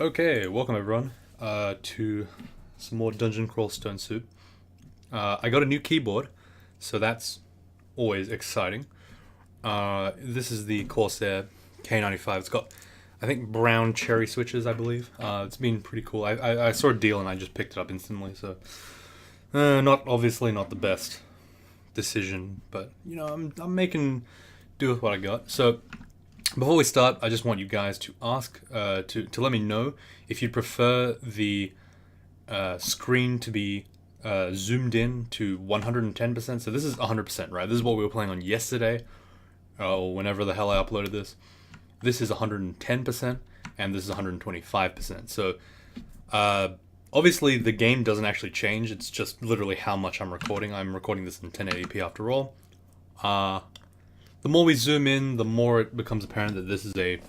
Okay, welcome everyone to some more Dungeon Crawl Stone Soup. I got a new keyboard, so that's always exciting. This is the Corsair K95. It's got, I think, brown cherry switches, I believe. It's been pretty cool. I saw a deal and I just picked it up instantly, so obviously not the best decision, but you know, I'm making do with what I got. So before we start, I just want you guys to ask, to let me know if you'd prefer the screen to be zoomed in to 110%. So this is 100%, right? This is what we were playing on yesterday, or whenever the hell I uploaded this. This is 110%, and this is 125%. So obviously the game doesn't actually change. It's just literally how much I'm recording. I'm recording this in 1080p after all. The more we zoom in, the more it becomes apparent that this is a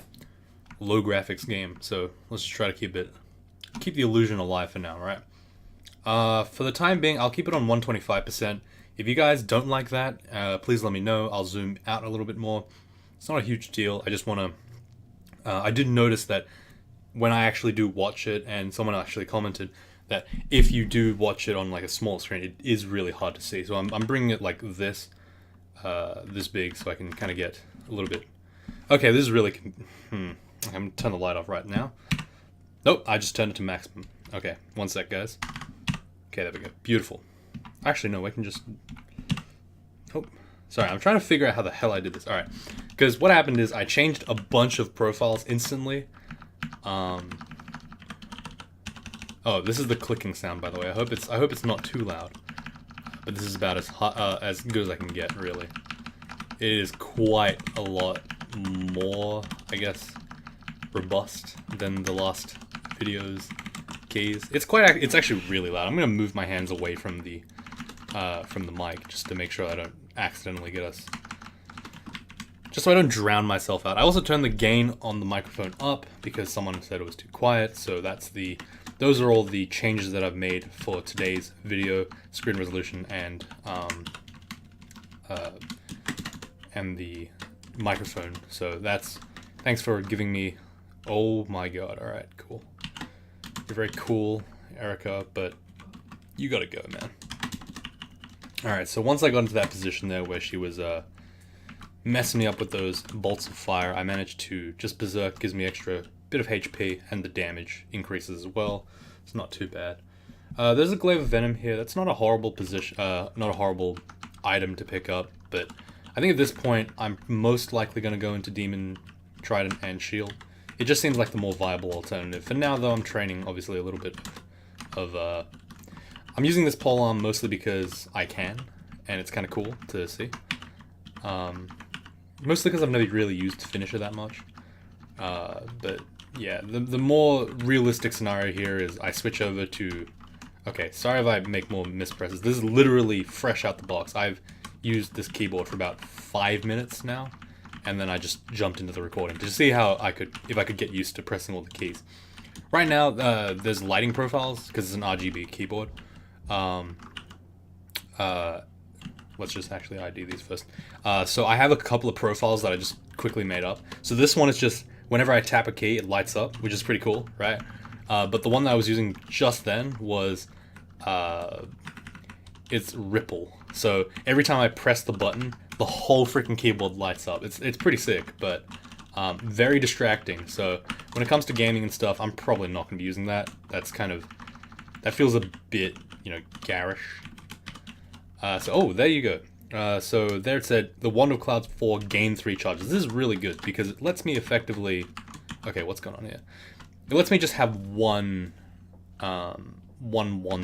low graphics game. So let's just try to keep the illusion alive for now, right? For the time being, I'll keep it on 125%. If you guys don't like that, please let me know. I'll zoom out a little bit more. It's not a huge deal. I just want to... I did notice that when I actually do watch it, and someone actually commented that if you do watch it on like a small screen, it is really hard to see. So I'm bringing it like this. This big, so I can kind of get a little bit. Okay, this is really. I'm gonna turn the light off right now. Nope, I just turned it to maximum. Okay, one sec, guys. Okay, there we go. Beautiful. Actually, no, I can just. Oh, sorry. I'm trying to figure out how the hell I did this. All right, because what happened is I changed a bunch of profiles instantly. Oh, this is the clicking sound, by the way. I hope it's not too loud. But this is about as good as I can get, really. It is quite a lot more, I guess, robust than the last video's keys. It's actually really loud. I'm gonna move my hands away from the mic just to make sure I don't accidentally get us. Just so I don't drown myself out. I also turned the gain on the microphone up because someone said it was too quiet. So those are all the changes that I've made for today's video, screen resolution, and the microphone. So thanks for giving me. Oh my god! All right, cool. You're very cool, Erica, but you gotta go, man. All right. So once I got into that position there where she was messing me up with those bolts of fire, I managed to just berserk. Gives me extra bit of HP, and the damage increases as well. It's not too bad. There's a glaive of venom here. That's not a horrible position, not a horrible item to pick up, but I think at this point I'm most likely going to go into Demon, Trident, and Shield. It just seems like the more viable alternative. For now, though, I'm training obviously a little bit of. I'm using this polearm mostly because I can, and it's kind of cool to see. Mostly because I've never really used Finisher that much, but. Yeah, the more realistic scenario here is I switch over to... Okay, sorry if I make more mispresses. This is literally fresh out the box. I've used this keyboard for about 5 minutes now, and then I just jumped into the recording to see how if I could get used to pressing all the keys. Right now, there's lighting profiles, because it's an RGB keyboard. Let's just actually ID these first. So I have a couple of profiles that I just quickly made up. So this one is just... Whenever I tap a key, it lights up, which is pretty cool, right? But the one that I was using just then was, it's Ripple. So every time I press the button, the whole freaking keyboard lights up. It's pretty sick, but very distracting. So when it comes to gaming and stuff, I'm probably not going to be using that. That feels a bit, garish. Oh, there you go. So there it said, the Wand of Clouds 4 gain 3 charges. This is really good because it lets me effectively... Okay, what's going on here? It lets me just have one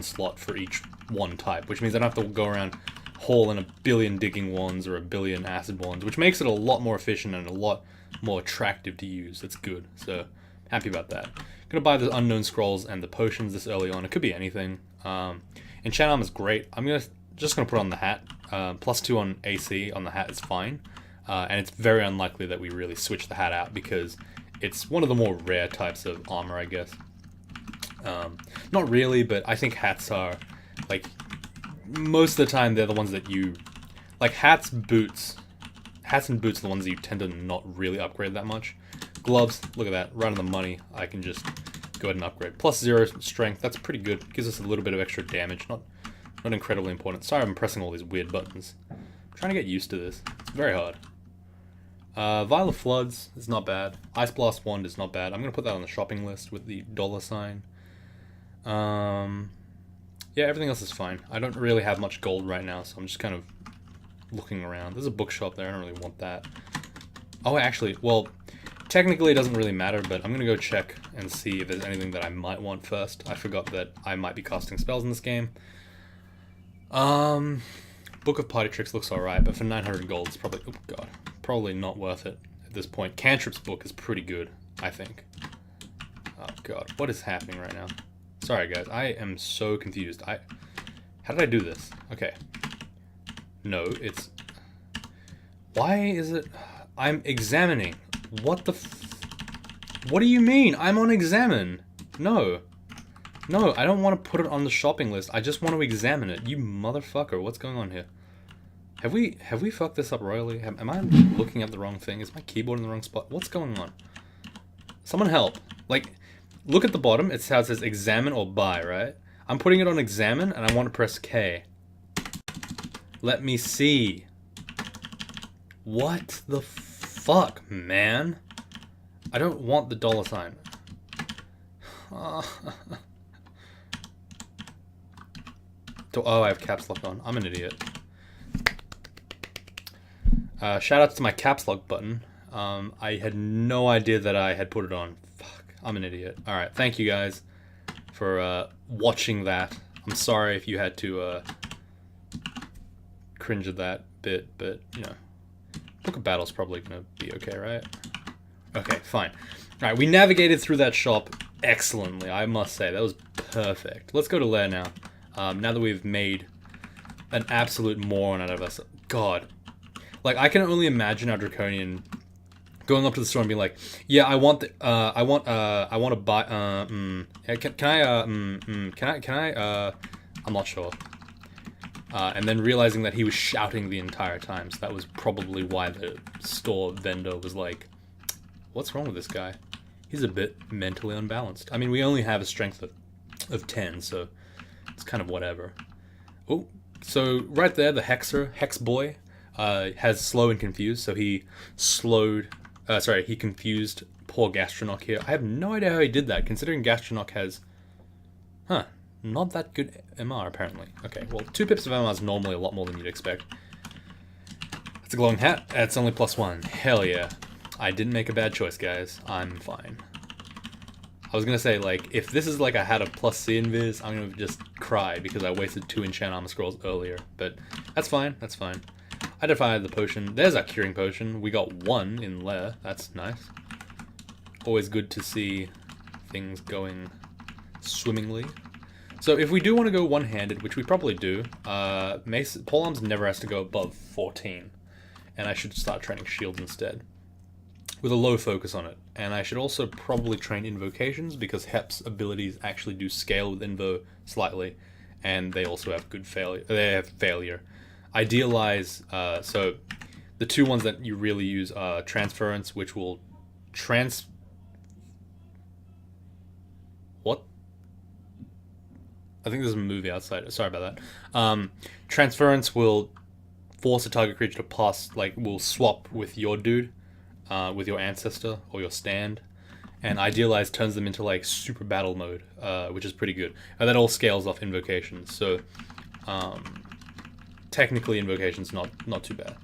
slot for each one type, which means I don't have to go around hauling a billion digging wands or a billion acid wands, which makes it a lot more efficient and a lot more attractive to use. It's good, so happy about that. Gonna buy the Unknown Scrolls and the potions this early on. It could be anything. Enchant Armor is great. I'm just gonna put on the hat. +2 on AC on the hat is fine, and it's very unlikely that we really switch the hat out because it's one of the more rare types of armor, I guess. Not really, but I think hats are, like, most of the time they're the ones that you, like hats and boots are the ones that you tend to not really upgrade that much. Gloves, look at that, right on the money. I can just go ahead and upgrade. +0 strength, that's pretty good. Gives us a little bit of extra damage, not incredibly important. Sorry I'm pressing all these weird buttons. I'm trying to get used to this. It's very hard. Vial of Floods is not bad. Ice Blast Wand is not bad. I'm going to put that on the shopping list with the $sign. Yeah, everything else is fine. I don't really have much gold right now, so I'm just kind of looking around. There's a bookshop there. I don't really want that. Oh, actually, well, technically it doesn't really matter, but I'm going to go check and see if there's anything that I might want first. I forgot that I might be casting spells in this game. Book of Party Tricks looks alright, but for 900 gold, it's probably... Oh, God. Probably not worth it at this point. Cantrip's book is pretty good, I think. Oh, God. What is happening right now? Sorry, guys. I am so confused. How did I do this? Okay. No, it's... Why is it... I'm examining. What the What do you mean? I'm on examine. No. No, I don't want to put it on the shopping list. I just want to examine it. You motherfucker. What's going on here? Have we fucked this up royally? Am I looking at the wrong thing? Is my keyboard in the wrong spot? What's going on? Someone help. Like, look at the bottom. It's how it says examine or buy, right? I'm putting it on examine and I want to press K. Let me see. What the fuck, man? I don't want the $sign. Oh, I have caps lock on. I'm an idiot. Shout out to my caps lock button. I had no idea that I had put it on. Fuck, I'm an idiot. Alright, thank you guys for watching that. I'm sorry if you had to cringe at that bit, but, you know, Book of Battle's probably gonna be okay, right? Okay, fine. Alright, we navigated through that shop excellently, I must say. That was perfect. Let's go to Lair now. Now that we've made an absolute moron out of us. God. Like, I can only imagine our Draconian going up to the store and being like, yeah, I want to buy, I'm not sure. And then realizing that he was shouting the entire time, so that was probably why the store vendor was like, what's wrong with this guy? He's a bit mentally unbalanced. I mean, we only have a strength of 10, so it's kind of whatever. Oh, so right there, the Hex Boy, has slow and confused, so he he confused poor Gastronoc here. I have no idea how he did that, considering Gastronoc has, not that good MR, apparently. Okay, well, 2 pips of MR is normally a lot more than you'd expect. That's a glowing hat. That's only +1. Hell yeah. I didn't make a bad choice, guys. I'm fine. I was gonna say, like, if this is like I had a +C invis, I'm gonna just cry because I wasted 2 enchant armor scrolls earlier. But that's fine, that's fine. I defied the potion. There's our curing potion. We got 1 in Lair. That's nice. Always good to see things going swimmingly. So if we do want to go one-handed, which we probably do, Polearms never has to go above 14. And I should start training shields instead, with a low focus on it. And I should also probably train invocations, because Hep's abilities actually do scale with Invo slightly, and they also have good failure. They have failure. Idealize, so the 2 ones that you really use are Transference, which will What? I think there's a movie outside. Sorry about that. Transference will force a target creature to pass, like, will swap with your dude, with your ancestor or your stand, and Idealize turns them into like super battle mode, which is pretty good. And that all scales off invocations, so technically invocations not too bad.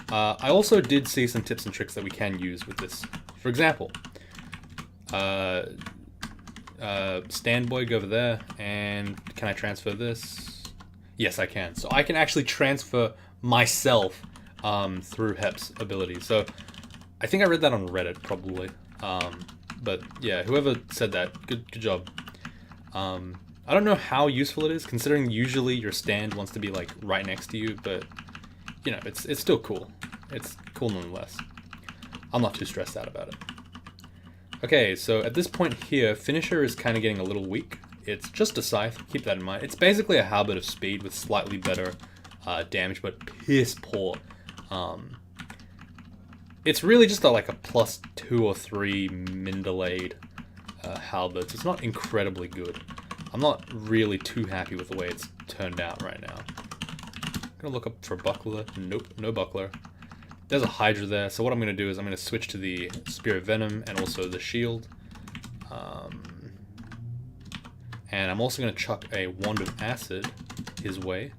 I also did see some tips and tricks that we can use with this. For example, stand boy, go over there, and can I transfer this? Yes, I can. So I can actually transfer myself through Hep's ability. So I think I read that on Reddit, probably. But yeah, whoever said that, good job. I don't know how useful it is, considering usually your stand wants to be like right next to you, but you know, it's still cool. It's cool nonetheless. I'm not too stressed out about it. Okay, so at this point here, Finisher is kind of getting a little weak. It's just a scythe, keep that in mind. It's basically a halberd of speed with slightly better damage, but piss poor. It's really just like a +2 or 3 min delayed halberds. It's not incredibly good. I'm not really too happy with the way it's turned out right now. I'm gonna look up for buckler. Nope, no buckler. There's a Hydra there, so what I'm gonna do is I'm gonna switch to the Spear of Venom and also the shield. And I'm also gonna chuck a Wand of Acid his way,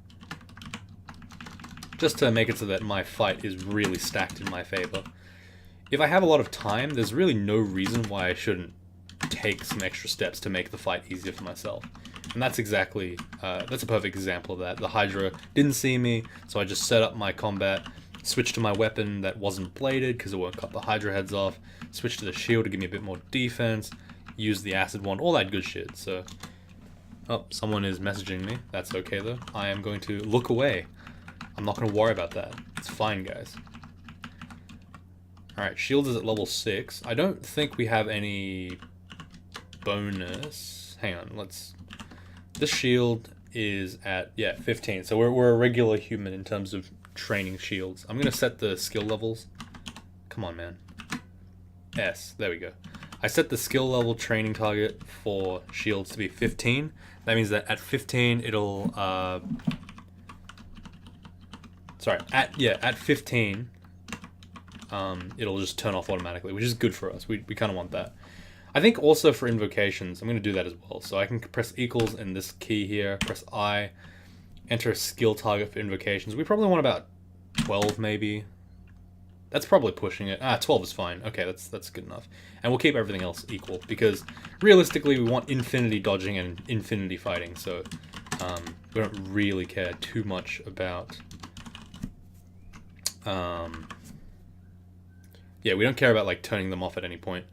just to make it so that my fight is really stacked in my favor. If I have a lot of time, there's really no reason why I shouldn't take some extra steps to make the fight easier for myself. And that's exactly, that's a perfect example of that. The Hydra didn't see me, so I just set up my combat, switched to my weapon that wasn't bladed because it won't cut the Hydra heads off, switched to the shield to give me a bit more defense, used the acid wand, all that good shit. So, oh, someone is messaging me. That's okay though. I am going to look away. I'm not going to worry about that. It's fine, guys. Alright, shield is at level 6. I don't think we have any bonus. Hang on, let's... This shield is at, yeah, 15. So we're a regular human in terms of training shields. I'm going to set the skill levels. Come on, man. S, there we go. I set the skill level training target for shields to be 15. That means that at 15 it'll... Sorry, at 15... it'll just turn off automatically, which is good for us. We kind of want that. I think also for invocations, I'm going to do that as well. So I can press equals in this key here, press I, enter a skill target for invocations. We probably want about 12 maybe. That's probably pushing it. 12 is fine. Okay, that's good enough. And we'll keep everything else equal, because realistically we want infinity dodging and infinity fighting, so we don't really care too much about... yeah, we don't care about like turning them off at any point.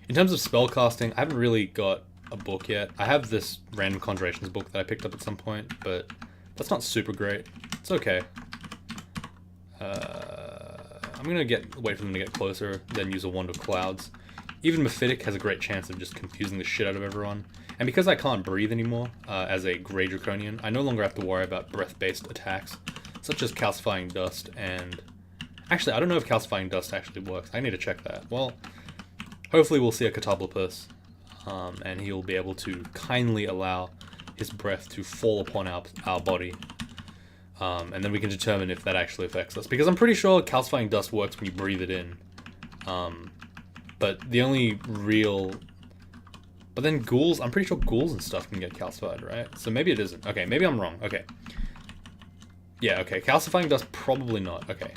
In terms of spellcasting, I haven't really got a book yet. I have this random conjurations book that I picked up at some point, but that's not super great. It's okay. I'm gonna wait for them to get closer, then use a Wand of Clouds. Even Mephitic has a great chance of just confusing the shit out of everyone. And because I can't breathe anymore, as a Grey Draconian, I no longer have to worry about breath-based attacks, such as Calcifying Dust and... Actually, I don't know if Calcifying Dust actually works. I need to check that. Well, hopefully we'll see a Catapulpus, and he'll be able to kindly allow his breath to fall upon our body. And then we can determine if that actually affects us. Because I'm pretty sure Calcifying Dust works when you breathe it in. But the only real... But then ghouls, I'm pretty sure ghouls and stuff can get calcified, right? So maybe it isn't. Okay, maybe I'm wrong. Okay. Yeah, okay. Calcifying Dust, probably not. Okay.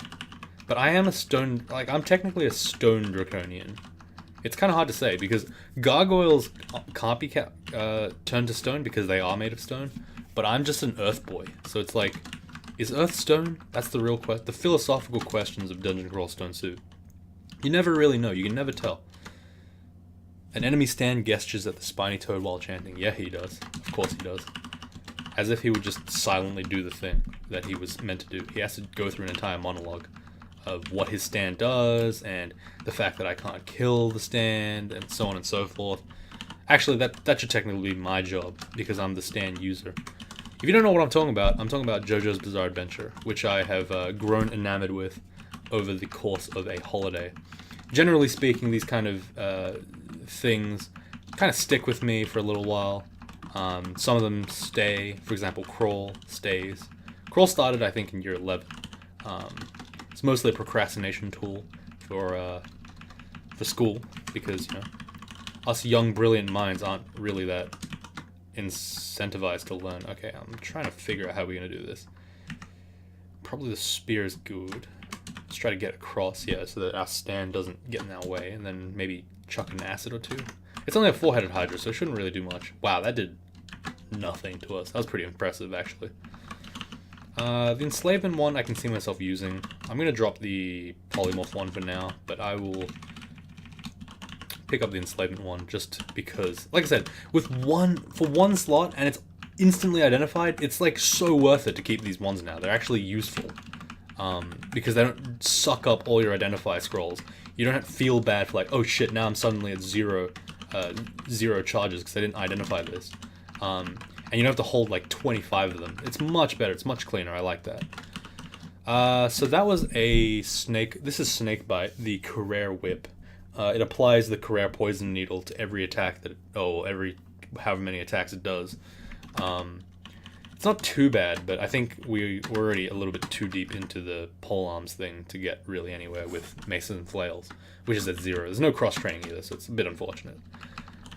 But I am a stone... Like, I'm technically a stone draconian. It's kind of hard to say, because gargoyles can't be turned to stone because they are made of stone. But I'm just an earth boy. So it's like, is earth stone? That's the real question. The philosophical questions of Dungeon Crawl Stone Soup. You never really know. You can never tell. An enemy stand gestures at the spiny toad while chanting. Yeah, he does. Of course he does. As if he would just silently do the thing that he was meant to do. He has to go through an entire monologue of what his stand does, and the fact that I can't kill the stand, and so on and so forth. Actually, that should technically be my job, because I'm the stand user. If you don't know what I'm talking about JoJo's Bizarre Adventure, which I have grown enamored with over the course of a holiday. Generally speaking, these kind of things kind of stick with me for a little while. Some of them stay. For example, Crawl stays. Crawl started, I think, in year 11. It's mostly a procrastination tool for school, because, you know, us young, brilliant minds aren't really that incentivized to learn. Okay, I'm trying to figure out how we're going to do this. Probably the spear is good. Let's try to get across, yeah, so that our stand doesn't get in our way, and then maybe chuck an acid or two. It's only a 4-headed Hydra, so it shouldn't really do much. Wow, that did nothing to us. That was pretty impressive, actually. The enslavement one I can see myself using. I'm going to drop the polymorph one for now, but I will pick up the enslavement one just because, like I said, for one slot and it's instantly identified, it's like so worth it to keep these ones now. They're actually useful because they don't suck up all your identify scrolls. You don't have to feel bad for like, oh shit, now I'm suddenly at zero charges because I didn't identify this. And you don't have to hold like 25 of them. It's much better. It's much cleaner. I like that. So that was a snake. This is Snakebite, the Career Whip. It applies the Career Poison Needle to every attack that, every however many attacks it does. It's not too bad, but I think we're already a little bit too deep into the polearms thing to get really anywhere with maces and flails, which is at 0. There's no cross-training either, so it's a bit unfortunate.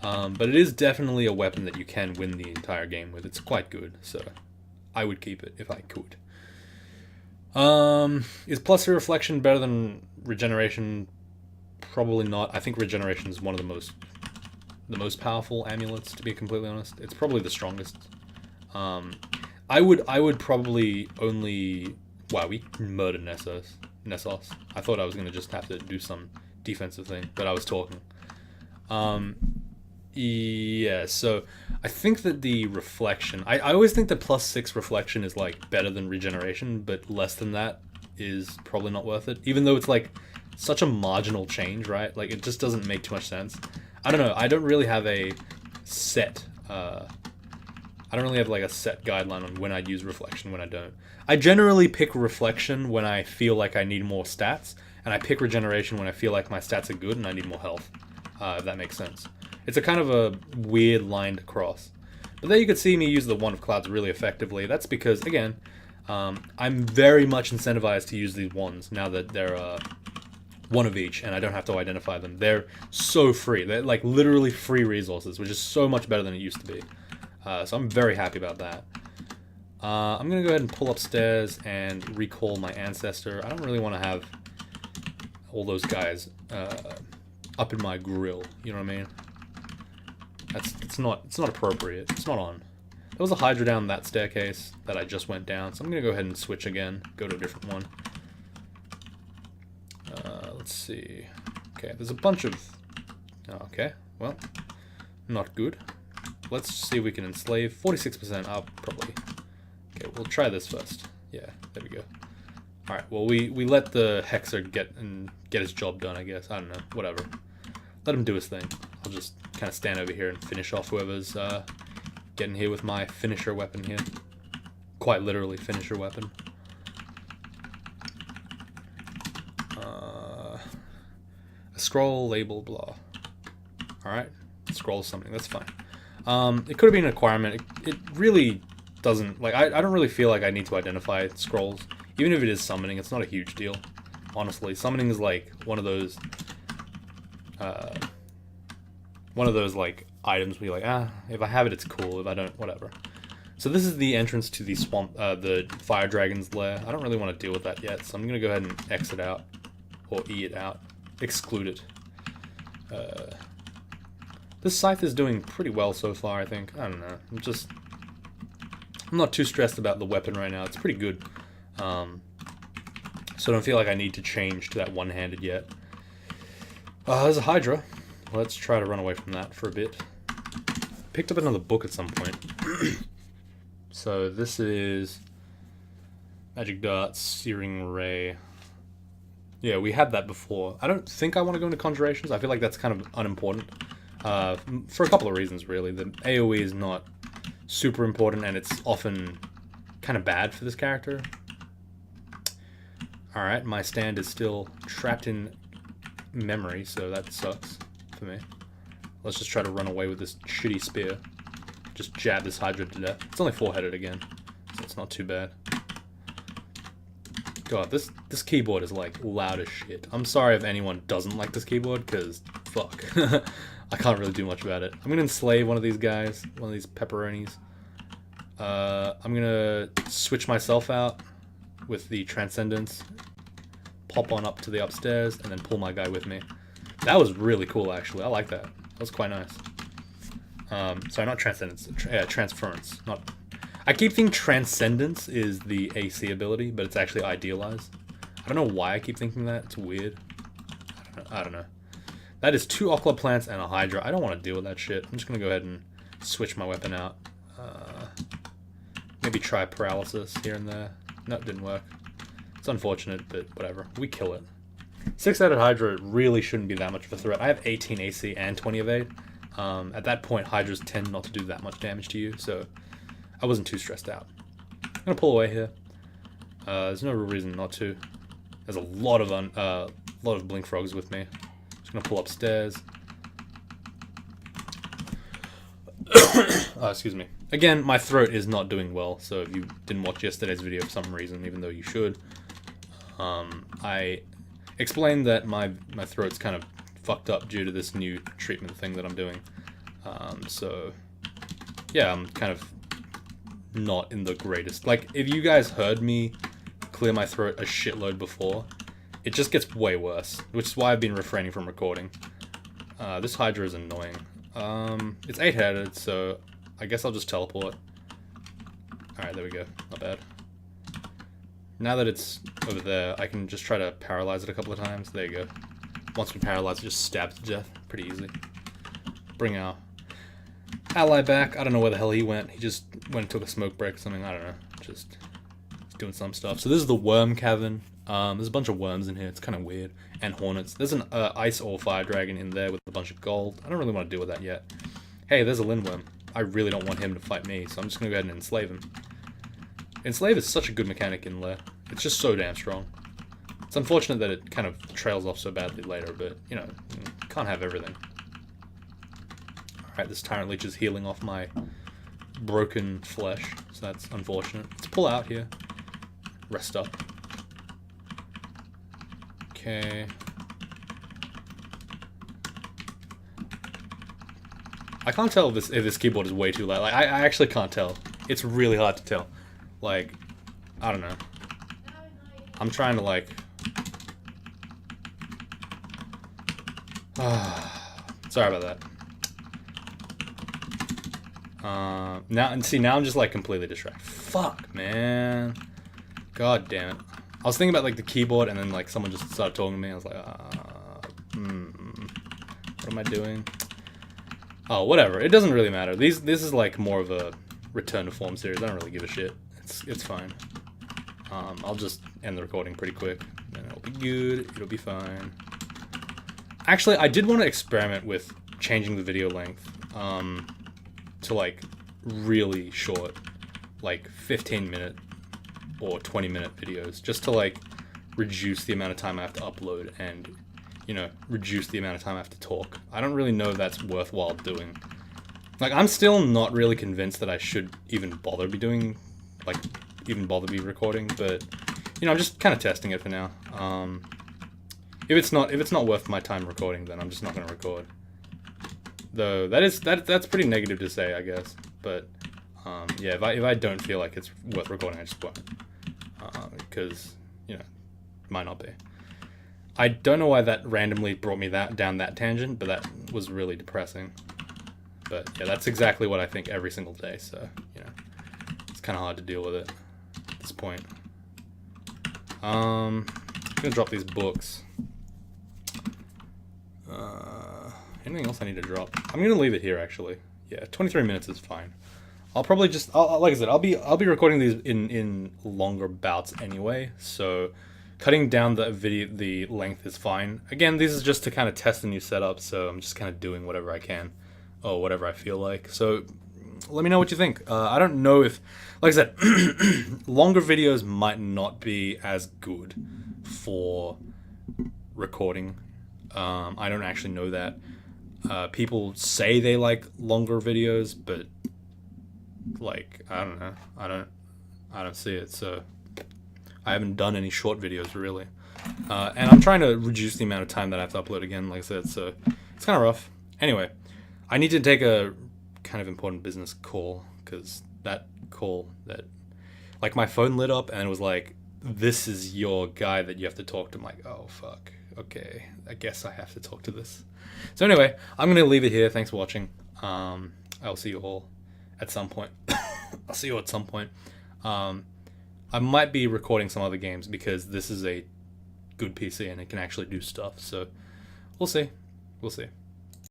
But it is definitely a weapon that you can win the entire game with. It's quite good, so I would keep it if I could. Is Plus 3 Reflection better than Regeneration? Probably not. I think Regeneration is one of the most powerful amulets, to be completely honest. It's probably the strongest. I would probably only... Wow, we murdered Nessos. I thought I was going to just have to do some defensive thing, but I was talking. Yeah, so I think that the reflection... I always think that plus 6 reflection is, like, better than regeneration, but less than that is probably not worth it. Even though it's, like, such a marginal change, right? Like, it just doesn't make too much sense. I don't know. I don't really have a set... I don't really have, like, a set guideline on when I'd use reflection, when I don't. I generally pick reflection when I feel like I need more stats, and I pick regeneration when I feel like my stats are good and I need more health, if that makes sense. It's a kind of a weird line to cross. But there you could see me use the Wand of Clouds really effectively. That's because, again, I'm very much incentivized to use these wands now that they're one of each and I don't have to identify them. They're so free. They're like literally free resources, which is so much better than it used to be. So I'm very happy about that. I'm going to go ahead and pull upstairs and recall my ancestor. I don't really want to have all those guys up in my grill, you know what I mean? It's not appropriate. It's not on. There was a Hydra down that staircase that I just went down, so I'm going to go ahead and switch again, go to a different one. Let's see. Okay, there's a bunch of... Okay, well, not good. Let's see if we can enslave. 46% up, probably. Okay, we'll try this first. Yeah, there we go. Alright, well, we let the Hexer get his job done, I guess. I don't know, whatever. Let him do his thing. I'll just kind of stand over here and finish off whoever's getting here with my finisher weapon here. Quite literally, finisher weapon. A scroll, label, blah. Alright, scroll something, that's fine. It could have been an acquirement. It really doesn't... Like, I don't really feel like I need to identify scrolls. Even if it is summoning, it's not a huge deal. Honestly, summoning is like one of those... like items where you're like, if I have it, it's cool. If I don't, whatever. So this is the entrance to the swamp, the fire dragon's lair. I don't really want to deal with that yet, so I'm gonna go ahead and exit out, or E it out, exclude it. This scythe is doing pretty well so far, I think. I don't know. I'm not too stressed about the weapon right now. It's pretty good. So I don't feel like I need to change to that one-handed yet. There's a Hydra. Let's try to run away from that for a bit. Picked up another book at some point. So this is Magic Dart, Searing Ray. Yeah, we had that before. I don't think I want to go into Conjurations. I feel like that's kind of unimportant. For a couple of reasons, really. The AoE is not super important, and it's often kind of bad for this character. Alright, my stand is still trapped in memory, so that sucks for me. Let's just try to run away with this shitty spear. Just jab this Hydra to death. It's only 4-headed again, so it's not too bad. God, this keyboard is like loud as shit. I'm sorry if anyone doesn't like this keyboard, because fuck. I can't really do much about it. I'm gonna enslave one of these guys, one of these pepperonis. I'm gonna switch myself out with the Transcendence, pop on up to the upstairs, and then pull my guy with me. That was really cool, actually. I like that. That was quite nice. Sorry, not Transcendence. Transference. Not. I keep thinking Transcendence is the AC ability, but it's actually Idealize. I don't know why I keep thinking that. It's weird. I don't know. That is 2 Occult Plants and a Hydra. I don't want to deal with that shit. I'm just going to go ahead and switch my weapon out. Maybe try Paralysis here and there. No, it didn't work. It's unfortunate, but whatever. We kill it. 6-headed Hydra really shouldn't be that much of a threat. I have 18 AC and 20 evade. At that point, Hydras tend not to do that much damage to you, so I wasn't too stressed out. I'm going to pull away here. There's no real reason not to. There's a lot of Blink Frogs with me. Just gonna pull upstairs. Excuse me. Again, my throat is not doing well, so if you didn't watch yesterday's video for some reason, even though you should, I explained that my throat's kind of fucked up due to this new treatment thing that I'm doing. So yeah, I'm kind of not in the greatest. Like, if you guys heard me clear my throat a shitload before, it just gets way worse, which is why I've been refraining from recording. This Hydra is annoying. It's 8-headed, so I guess I'll just teleport. Alright, there we go. Not bad. Now that it's over there, I can just try to paralyze it a couple of times. There you go. Once we paralyze it, just stab to death. Pretty easy. Bring our ally back. I don't know where the hell he went. He just went and took a smoke break or something. I don't know. Just doing some stuff. So this is the worm cavern. There's a bunch of worms in here. It's kind of weird. And hornets. There's an ice or fire dragon in there with a bunch of gold. I don't really want to deal with that yet. Hey, there's a lindworm. I really don't want him to fight me, so I'm just going to go ahead and enslave him. Enslave is such a good mechanic in there. It's just so damn strong. It's unfortunate that it kind of trails off so badly later, but, you know, can't have everything. Alright, this Tyrant Leech is healing off my broken flesh, so that's unfortunate. Let's pull out here. Rest up. Okay. I can't tell if this keyboard is way too loud. Like, I actually can't tell. It's really hard to tell. Like, I don't know. I'm trying to, like... Sorry about that. Now I'm just, like, completely distracted. Fuck, man. God damn it. I was thinking about, like, the keyboard, and then, like, someone just started talking to me. I was like, what am I doing? Oh, whatever. It doesn't really matter. This is, like, more of a return to form series. I don't really give a shit. It's fine. I'll just end the recording pretty quick, and it'll be good. It'll be fine. Actually, I did want to experiment with changing the video length to, like, really short, like 15-minute or 20-minute videos, just to, like, reduce the amount of time I have to upload and, you know, reduce the amount of time I have to talk. I don't really know if that's worthwhile doing. Like, I'm still not really convinced that I should even bother be doing, like, bother be recording, but, you know, I'm just kind of testing it for now. If it's not worth my time recording, then I'm just not going to record. Though that's pretty negative to say, I guess. But yeah, if I don't feel like it's worth recording, I just won't. Because, you know, it might not be. I don't know why that randomly brought me down that tangent, but that was really depressing. But yeah, that's exactly what I think every single day. So, you know, it's kind of hard to deal with it at this point. I'm gonna drop these books. Anything else I need to drop? I'm gonna leave it here, actually. Yeah, 23 minutes is fine. I'll probably just, like I said, I'll be recording these in longer bouts anyway. So cutting down the length is fine. Again, this is just to kind of test a new setup, so I'm just kind of doing whatever I can or whatever I feel like. So let me know what you think. I don't know if, like I said, longer videos might not be as good for recording. I don't actually know that. People say they like longer videos, but, like, I don't know. I don't see it, so I haven't done any short videos, really. And I'm trying to reduce the amount of time that I have to upload again, like I said, so it's kind of rough. Anyway, I need to take a kind of important business call, because that call that, like, my phone lit up and it was like, this is your guy that you have to talk to. I'm like, oh, fuck. Okay, I guess I have to talk to this. So anyway, I'm going to leave it here. Thanks for watching. I'll see you all at some point. I'll see you at some point. I might be recording some other games because this is a good PC and it can actually do stuff. So we'll see. We'll see.